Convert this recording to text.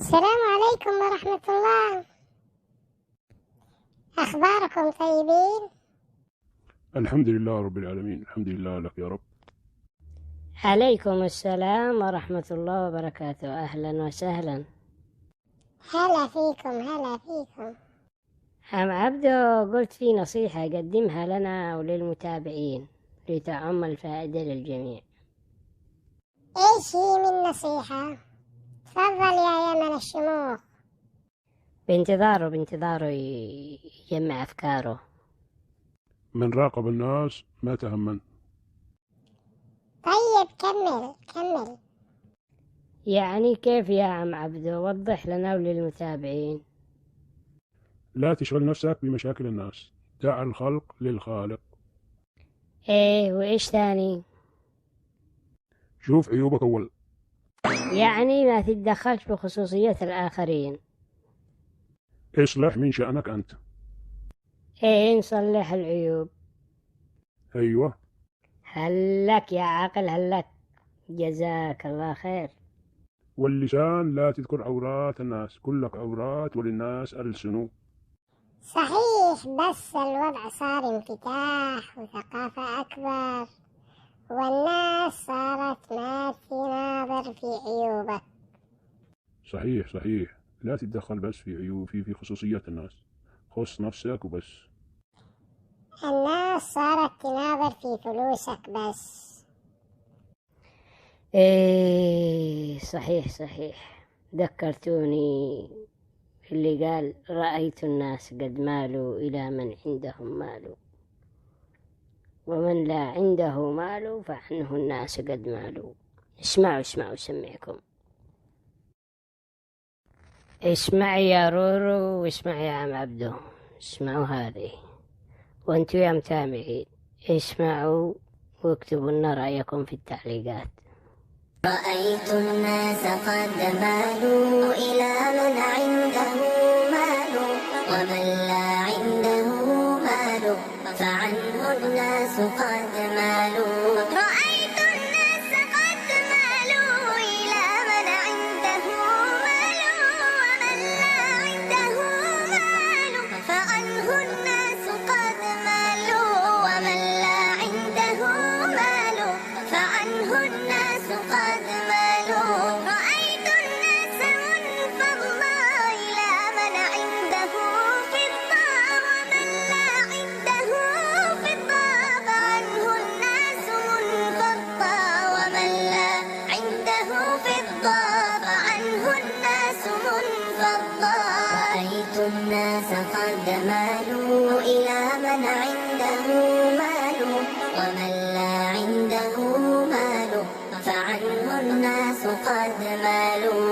السلام عليكم ورحمة الله. أخباركم طيبين؟ الحمد لله رب العالمين. الحمد لله لك يا رب. عليكم السلام ورحمة الله وبركاته. أهلا وسهلا. هلا فيكم هلا فيكم. عم عبدو، قلت في نصيحة قدمها لنا وللمتابعين لتعم الفائدة للجميع. إيش هي من نصيحة؟ تفضل يا يمن الشموخ. بانتظاره يجمع أفكاره. من راقب الناس ما تهمن. طيب كمل. يعني كيف يا عم عبدو؟ وضح لنا وللمتابعين. لا تشغل نفسك بمشاكل الناس، دع الخلق للخالق. إيه، وإيش تاني؟ شوف عيوبك أول. يعني ما تتدخلش بخصوصيات الآخرين. اصلح من شأنك أنت. إيه، نصلح العيوب. أيوة. هلك يا عاقل هلك، جزاك الله خير. واللسان لا تذكر عورات الناس، كلك عورات وللناس ألسنوا. صحيح، بس الوضع صار انفتاح وثقافة أكبر، والناس صارت ما تناظر في عيوبك. صحيح، لا تتدخل بس في عيوب في خصوصيات الناس، خص نفسك وبس. الناس صارت تناظر في فلوسك بس. ايه، صحيح. ذكرتوني اللي قال: رأيت الناس قد مالوا إلى من عندهم مال، ومن لا عنده مال فعنه الناس قد مالوا. اسمعوا سمعكم. اسمع يا رورو، واسمع يا عم عبدو. اسمعوا هذه، وانتوا يا متابعين اسمعوا واكتبوا لنا رأيكم في التعليقات. رأيت الناس قد مالوا إلى من عنده مال، ومن لا عنده مال فعنه الناس قد مالوا. رأيت الناس قد مالوا إلى من عنده مال، ومن لا عنده مال فعنه الناس قد مالوا. ومن لا عنده مال فعنه الناس قد مالوا. رأيت الناس منفضة إلى من عنده فضة، ومن لا عنده فضة فعنه الناس منفضة. ومن لا عنده فضة فعنه الناس منفضة. رأيت الناس قد مالوا إلى من عنده مال، ومن لا عنده مال فعنه الناس قد مالوا.